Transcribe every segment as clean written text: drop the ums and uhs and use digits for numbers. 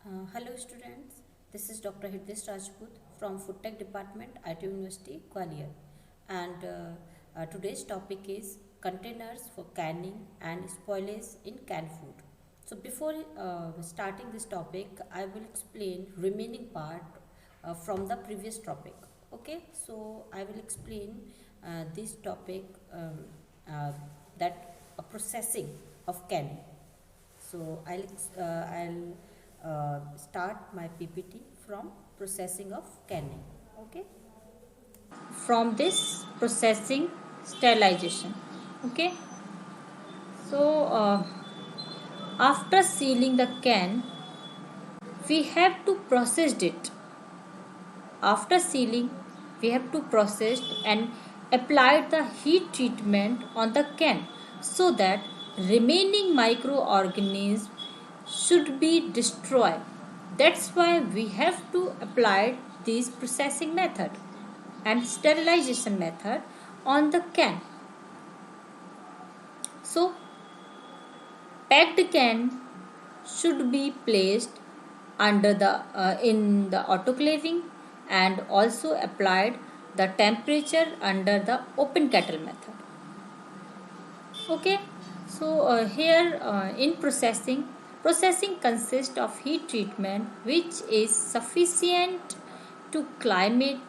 Hello students, this is Dr. Hitesh Rajput from Food Tech Department, IT University, Gwalior. And today's topic is containers for canning and spoilage in canned food. So before starting this topic, I will explain remaining part from the previous topic. Okay, so I will explain this topic uh, that processing of canning. So I'll start my PPT from processing of canning. Okay. From this processing sterilization. Okay. So after sealing the can, we have to process it. After sealing, we have to process and apply the heat treatment on the can so that remaining microorganisms should be destroyed. That's why we have to apply this processing method and sterilization method on the can. So packed can should be placed under the in the autoclaving and also applied the temperature under the open kettle method. Okay, so here in processing consists of heat treatment which is sufficient to climate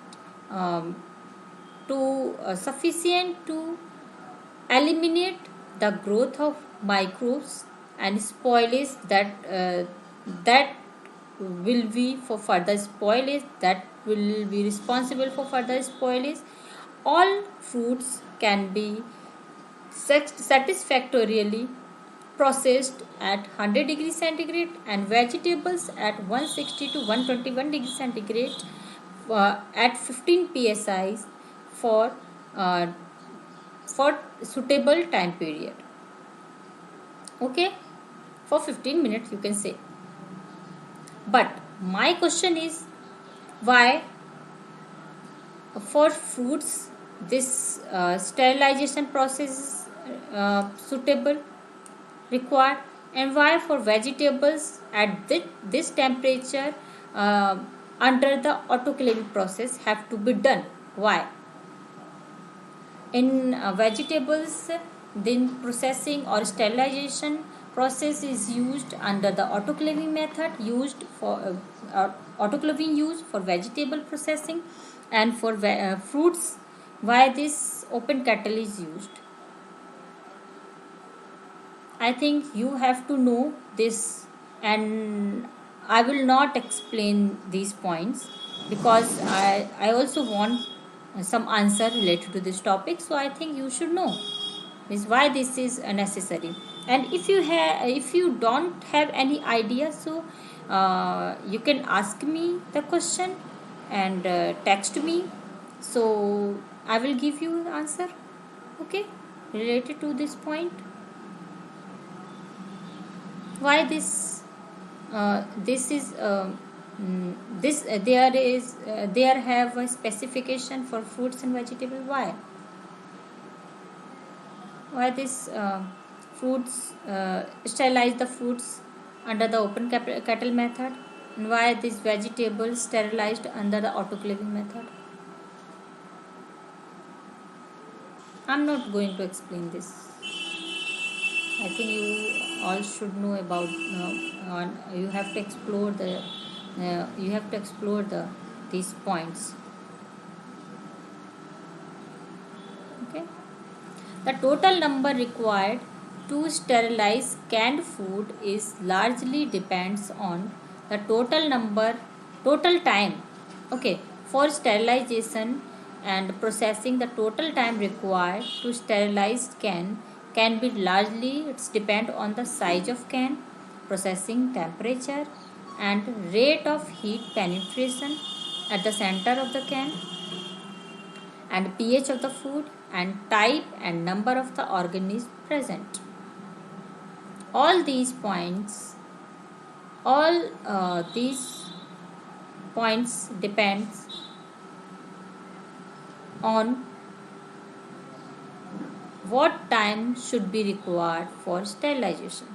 to sufficient to eliminate the growth of microbes and spoilage that will be for further spoilage, that will be responsible for further spoilage. All fruits can be satisfactorily processed at 100 degrees centigrade and vegetables at 160 to 121 degrees centigrade at 15 psi for uh, for suitable time period. Okay, for 15 minutes you can say. But my question is, why for fruits this sterilization process is suitable, required, and why for vegetables at this temperature under the autoclaving process have to be done? Why? In vegetables, then processing or sterilization process is used under the autoclaving method used for autoclaving used for vegetable processing, and for fruits why this open kettle is used. I think you have to know this, and I will not explain these points because I also want some answer related to this topic. So I think you should know is why this is necessary. And if you don't have any idea, so you can ask me the question and text me. So I will give you the answer. Okay, related to this point. Why this is this there have a specification for fruits and vegetables. Why this fruits sterilize the fruits under the open kettle method, and why these vegetables sterilized under the autoclaving method? I'm not going to explain this. I think you all should know about. You have to explore the these points. Okay. The total number required to sterilize canned food is largely depends on the total time. Okay, for sterilization and processing, the total time required to sterilize can be largely it's depend on the size of can, processing temperature, and rate of heat penetration at the center of the can, and pH of the food, and type and number of the organisms present. All these points, all these points depends on what time should be required for sterilization.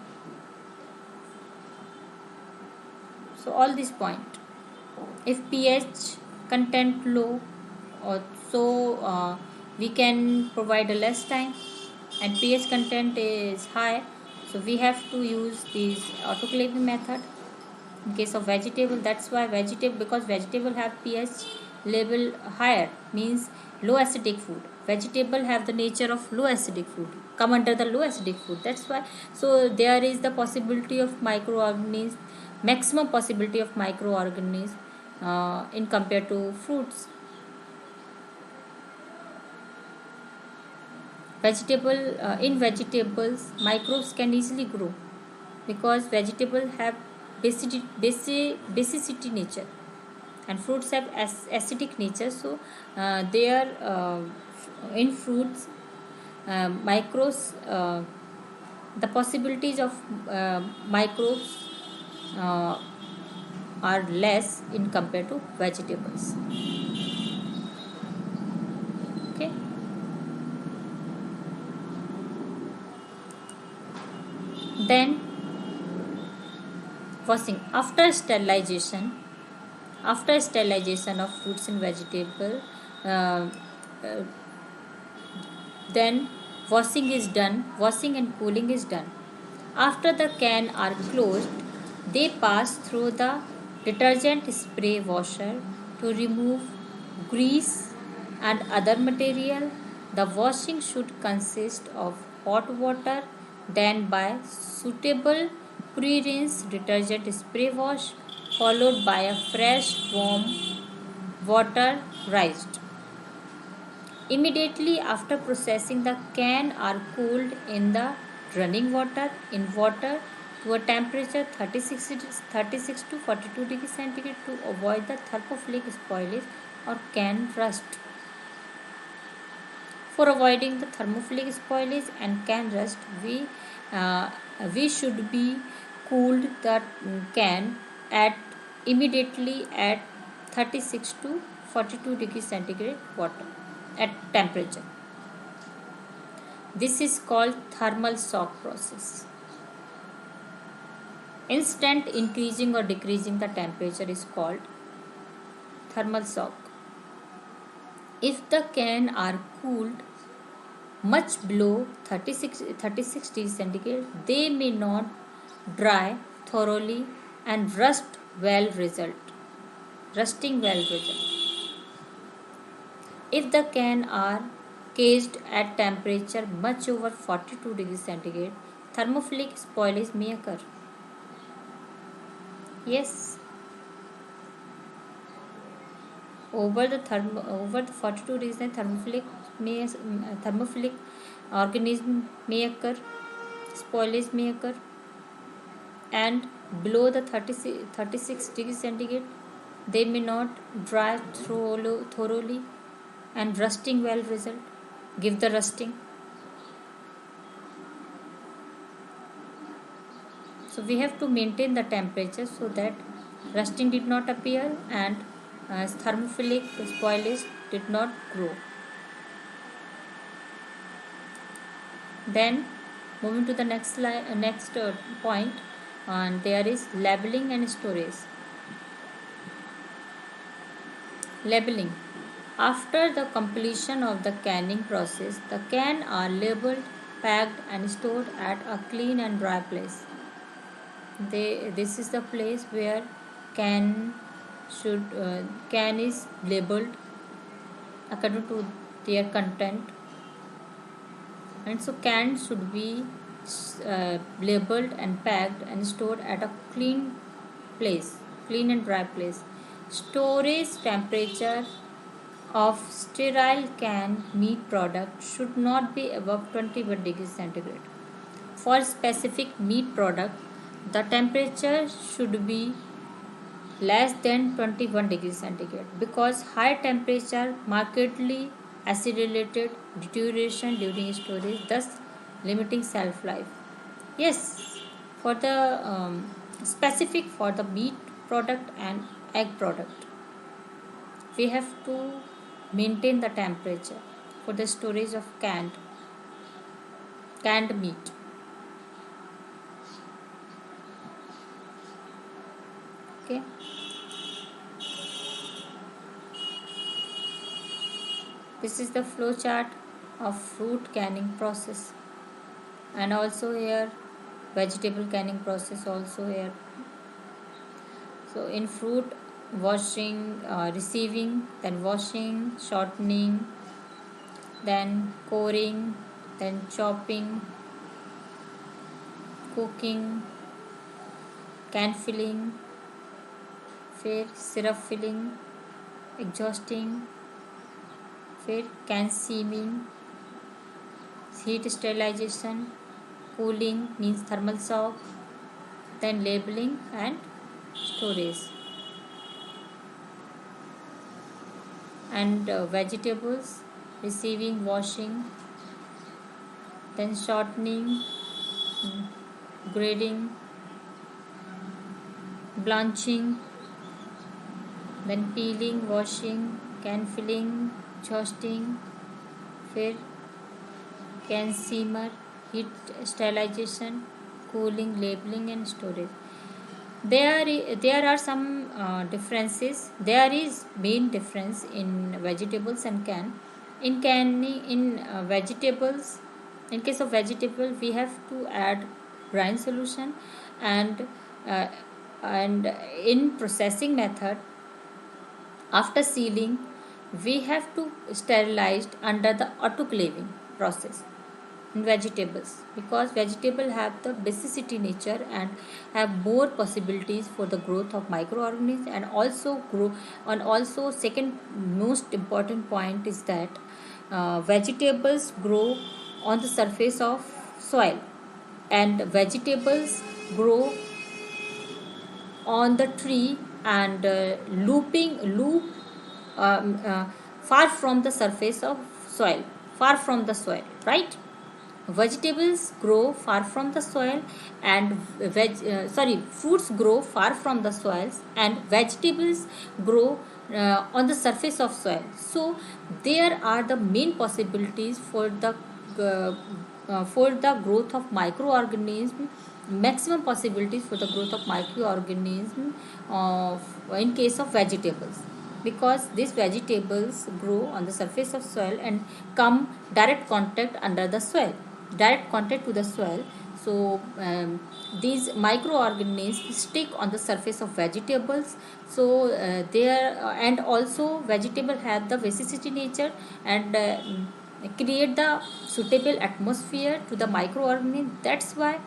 So all this point, if pH content low, or so we can provide a less time, and pH content is high, so we have to use this autoclaving method. In case of vegetable, that's why vegetable, because vegetable have pH level higher, means low acidic food. Vegetable have the nature of low acidic food, come under the low acidic food, that's why. So there is the possibility of microorganisms, maximum possibility of microorganisms in compared to fruits. In vegetables, microbes can easily grow because vegetables have basicity nature, and fruits have acidic nature. So they are in fruits, microbes, the possibilities of microbes uh, are less in compared to vegetables. Okay. Then washing after sterilization of fruits and vegetable, uh, uh, then washing and cooling is done. After the can are closed, they pass through the detergent spray washer to remove grease and other material. The washing should consist of hot water, then by suitable pre-rinse detergent spray wash, followed by a fresh warm water rinsed. Immediately after processing, the can are cooled in the running water to a temperature 36 to 42 degrees centigrade to avoid the thermophilic spoilage or can rust. For avoiding the thermophilic spoilage and can rust, uh, we should be cooled the can at immediately at 36 to 42 degrees centigrade water at temperature. This is called thermal shock process. Instant increasing or decreasing the temperature is called thermal shock. If the can are cooled much below 36 degrees centigrade, they may not dry thoroughly and rusting well result. If the can are caged at temperature much over 42 degrees centigrade, thermophilic spoilage may occur. Yes, over the 42 degrees, thermophilic organism may occur, spoilage may occur, and below the 36 degrees centigrade, they may not dry thoroughly and rusting will result, give the rusting. So we have to maintain the temperature so that rusting did not appear and thermophilic spoilage did not grow. Then moving to the next point, and there is labeling and storage. Labeling. After the completion of the canning process, the can are labeled, packed and stored at a clean and dry place. This is the place where can can is labeled according to their content, and so can should be labeled and packed and stored at a clean and dry place. Storage temperature of sterile canned meat product should not be above 21 degrees centigrade. For specific meat product, the temperature should be less than 21 degrees centigrade because high temperature markedly accelerated deterioration during storage, thus limiting shelf life. Yes, for the specific for the meat product and egg product, we have to maintain the temperature for the storage of canned meat. Okay. This is the flow chart of fruit canning process, and also here vegetable canning process also here. So in fruit, washing, receiving, then washing, shortening, then coring, then chopping, cooking, can filling, फिर syrup filling, exhausting, फिर can seaming, heat sterilization, cooling means thermal shock, then labeling and storage. And vegetables, receiving, washing, then shortening, grading, blanching, then peeling, washing, can filling, exhausting, फिर can simmer, heat sterilization, cooling, labeling and storage. There are some differences. There is main difference in vegetables and can. In canning, in vegetables, in case of vegetable, we have to add brine solution, and uh, and in processing method, after sealing, we have to sterilize under the autoclaving process in vegetables, because vegetable have the basicity nature and have more possibilities for the growth of microorganisms, and also grow. And also second most important point is that vegetables grow on the surface of soil, and vegetables grow on the tree and loop um, uh, far from the surface of soil, far from the soil, right? Vegetables grow far from the soil, and fruits grow far from the soils, and vegetables grow on the surface of soil. So there are the main possibilities uh, for the growth of microorganism, maximum possibilities for the growth of microorganism in case of vegetables, because these vegetables grow on the surface of soil and come direct contact under the soil, direct contact to the soil. So these microorganisms stick on the surface of vegetables. So there and also vegetable have the basicity nature, and create the suitable atmosphere to the microorganism. That's why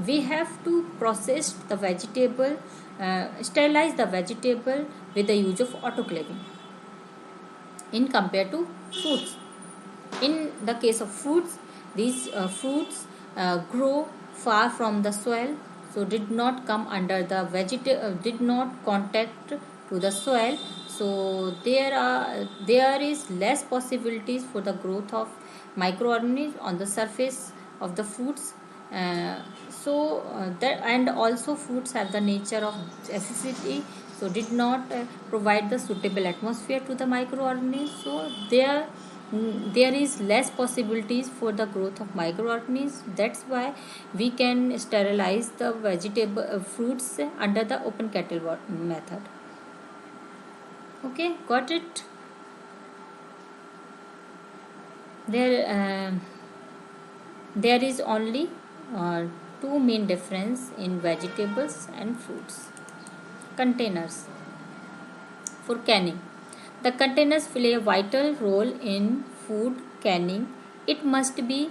we have to process the vegetable, sterilize the vegetable with the use of autoclaving in compared to fruits. In the case of fruits, these fruits grow far from the soil, so did not come under the did not contact to the soil. So there is less possibilities for the growth of microorganisms on the surface of the fruits. That, and also fruits have the nature of acidity, so did not provide the suitable atmosphere to the microorganisms. So there is less possibilities for the growth of microorganisms. That's why we can sterilize the vegetable fruits under the open kettle method. Okay, got it? There there is only two main difference in vegetables and fruits. Containers for canning. The containers play a vital role in food canning. It must be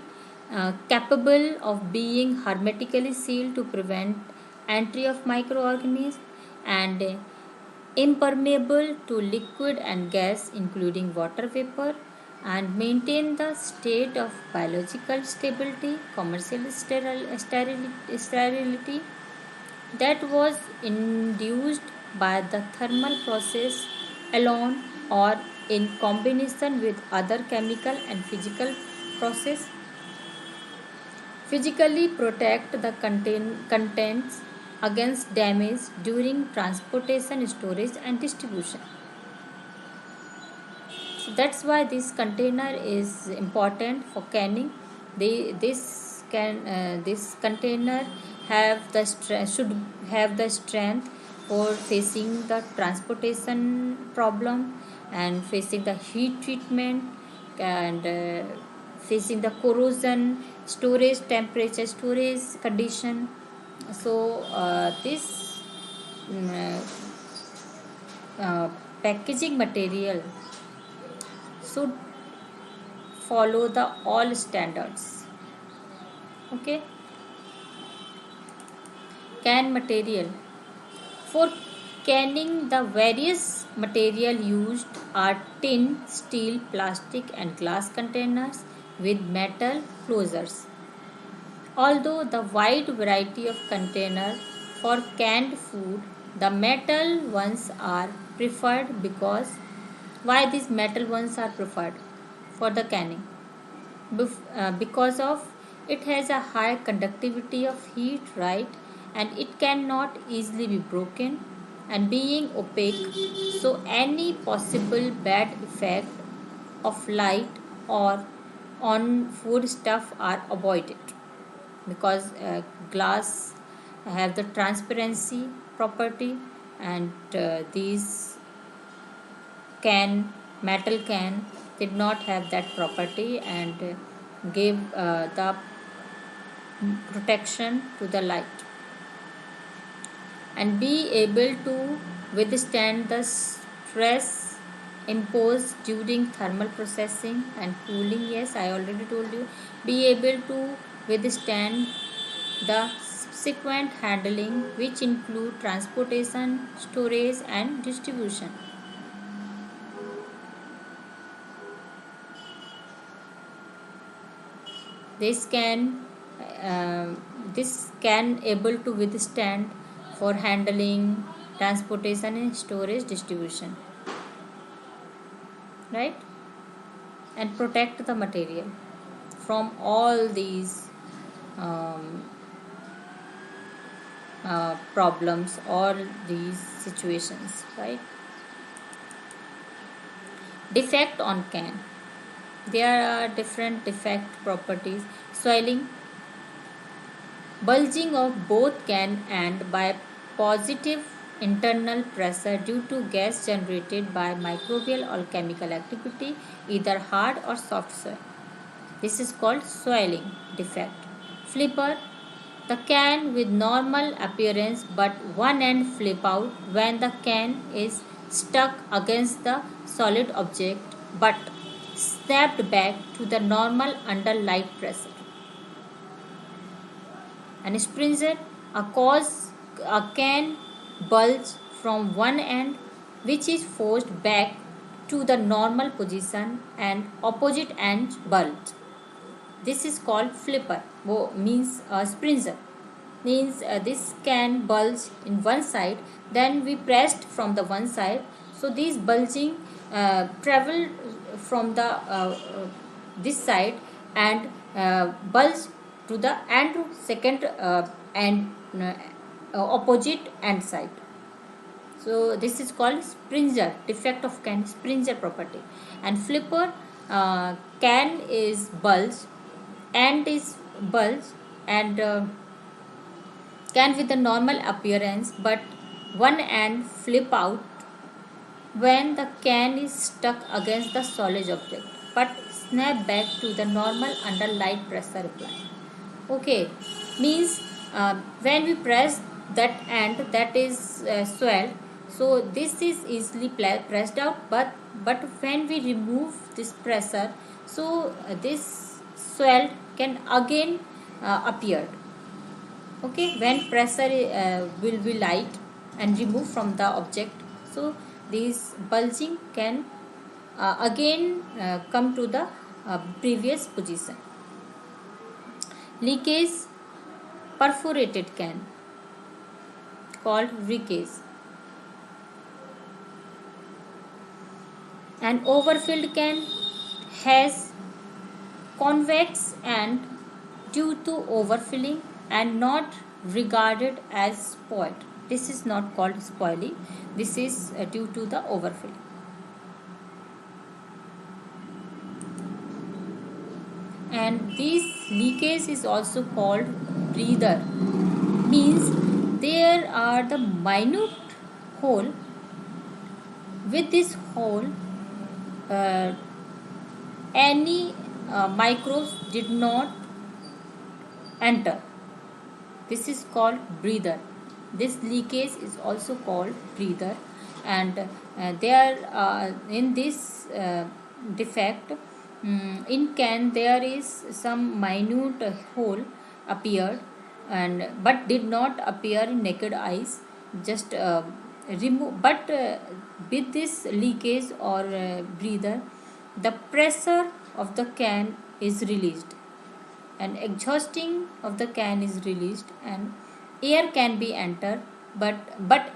capable of being hermetically sealed to prevent entry of microorganisms, and impermeable to liquid and gas including water vapor, and maintain the state of biological stability, commercial sterility that was induced by the thermal process alone or in combination with other chemical and physical process. Physically protect the contents against damage during transportation, storage and distribution. So that's why this container is important for canning. This container have the should have the strength for facing the transportation problem and facing the heat treatment and facing the corrosion, storage, temperature, storage condition. So this mm, packaging material should follow the all standards. Okay. Can material. For canning, the various material used are tin, steel, plastic and glass containers with metal closures. Although the wide variety of container for canned food, the metal ones are preferred because why these metal ones are preferred for the canning? Because of it has a high conductivity of heat, right, and it cannot easily be broken and being opaque, so any possible bad effect of light or on food stuff are avoided because glass have the transparency property and these metal can did not have that property and gave the protection to the light and be able to withstand the stress imposed during thermal processing and cooling. Yes, I already told you, be able to withstand the subsequent handling, which include transportation, storage and distribution. This can this can able to withstand for handling, transportation and storage distribution, right, and protect the material from all these um, problems or these situations, right. Defect on can. There are different defect properties: swelling, bulging of both can and by positive internal pressure due to gas generated by microbial or chemical activity, either hard or soft soil. This is called swelling defect. Flipper, the can with normal appearance but one end flip out when the can is stuck against the solid object but snapped back to the normal under light pressure. And springer, a can bulge from one end which is forced back to the normal position and opposite end bulge. This is called flipper. Means springer. Means this can bulge in one side, then we pressed from the one side, so these bulging travel from the this side and bulge to the and second and opposite end side. So this is called springer defect of can, springer property. And flipper, can is bulge, end is bulge and can with a normal appearance but one end flip out when the can is stuck against the solid object but snap back to the normal under light pressure applied. Okay, means when we press that end that is swelled, so this is easily pressed out, but when we remove this pressure, so this swelled can again appear. Okay, when pressure will be light and removed from the object, so these bulging can again come to the previous position. Leakage, perforated can called wreckage. An overfilled can has convex and due to overfilling and not regarded as spoiled. This is not called spoiling. This is due to the overfilling. And this leakage is also called breather. Means there are the minute hole. With this hole, uh, any microbes did not enter. This is called breather. This leakage is also called breather, and there in this defect, in can there is some minute hole appeared, and but did not appear in naked eyes. Just remove, but with this leakage or breather, the pressure of the can is released, and exhausting of the can is released, and air can be enter, but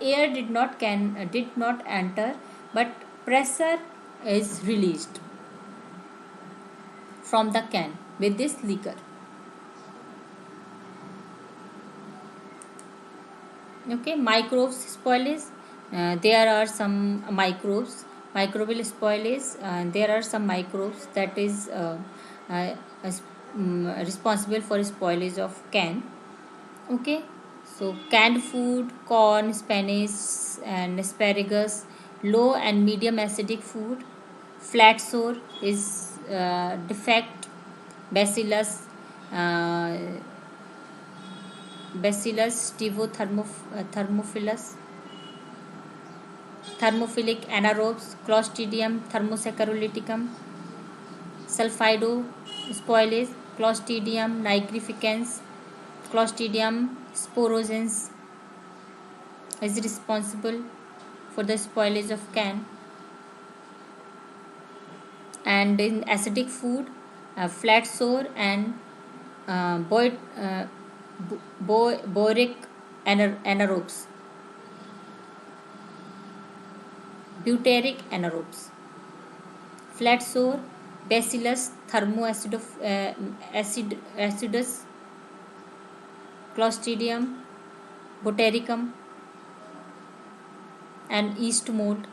air did not enter, but pressure is released from the can with this liquor. Okay, microbes spoilage. There are some microbial spoilage. There are some microbes that is uh, responsible for spoilage of can. Okay, so canned food, corn, spinach, and asparagus, low and medium acidic food. Flat sore is defect, bacillus, uh, bacillus thermophilus, thermophilic anaerobes, clostridium thermosaccharolyticum, sulfido spoilage, clostridium nigricans, clostridium sporogens is responsible for the spoilage of can. And in acidic food, flat sore and boric anaerobes, butyric anaerobes. Flat sore, bacillus acidus, clostridium botulicum, and yeast mold,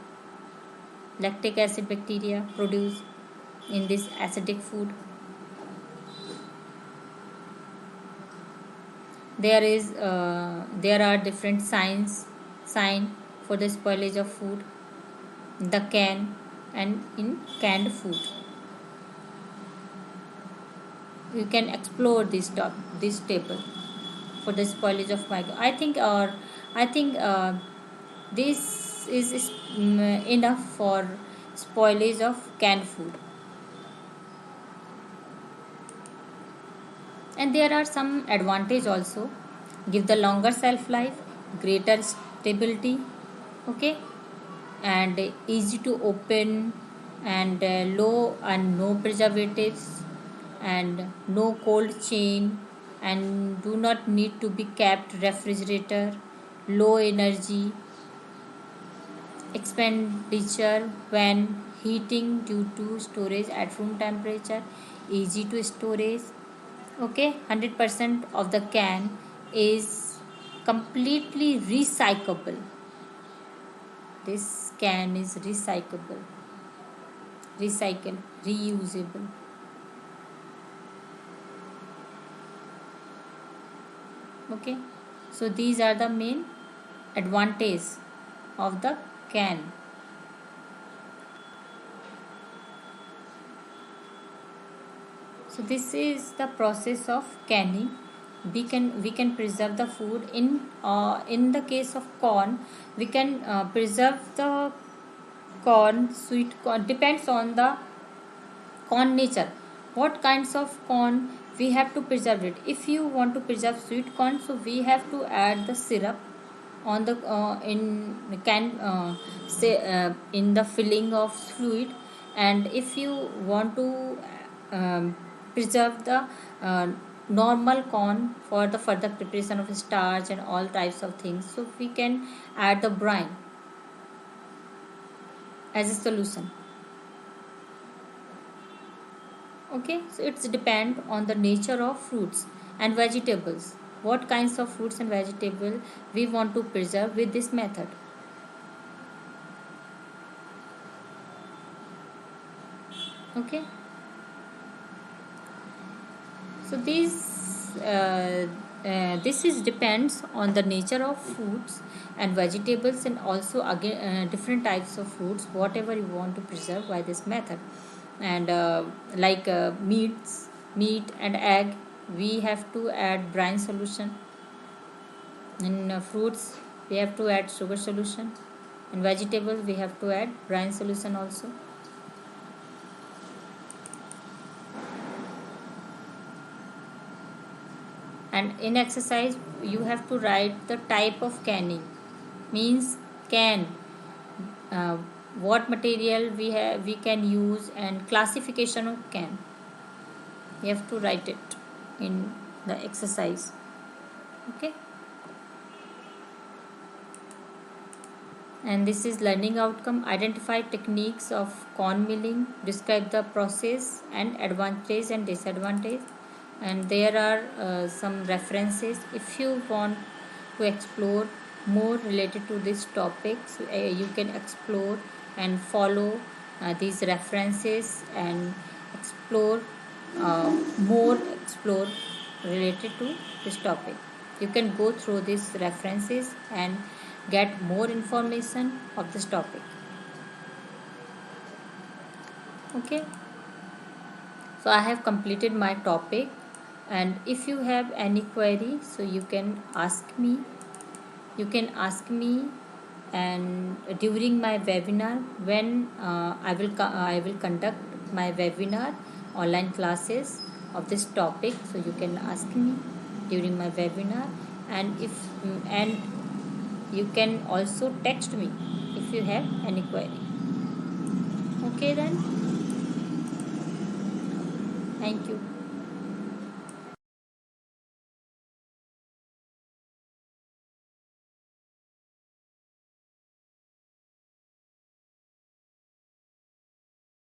lactic acid bacteria produced in this acidic food. There are different sign for the spoilage of food, the can, and in canned food. You can explore this table for the spoilage of micro. I think this is enough for spoilage of canned food. And there are some advantage also. Give the longer shelf life, greater stability. Okay, and easy to open, and low and no preservatives, and no cold chain, and do not need to be kept refrigerator. Low energy expenditure when heating due to storage at room temperature. Easy to storage. Okay, 100% of the can is completely recyclable. This can is recycle, reusable. Okay, so these are the main advantage of the can. So this is the process of canning. We can preserve the food in the case of corn. We can preserve the corn, sweet corn, depends on the corn nature. What kinds of corn we have to preserve it. If you want to preserve sweet corn, so we have to add the syrup on the in can say in the filling of fluid. And if you want to preserve the uh, normal corn for the further preparation of starch and all types of things, so we can add the brine as a solution. Okay, so it's depend on the nature of fruits and vegetables, what kinds of fruits and vegetable we want to preserve with this method. Okay, so these this is depends on the nature of fruits and vegetables, and also again different types of fruits whatever you want to preserve by this method. And like meat and egg, we have to add brine solution. In fruits we have to add sugar solution. In vegetables we have to add brine solution also. And in exercise you have to write the type of canning, means can, uh, what material we can use, and classification of can. You have to write it in the exercise. Okay. And this is learning outcome. Identify techniques of corn milling, describe the process and advantage and disadvantage. And there are some references if you want to explore more related to this topic. So, you can explore and follow these references and explore explore related to this topic. You can go through these references and get more information of this topic. Okay, so I have completed my topic, and if you have any query, so you can ask me. And during my webinar, when I will conduct my webinar online classes of this topic, so you can ask me during my webinar. And you can also text me if you have any query. Okay then, thank you.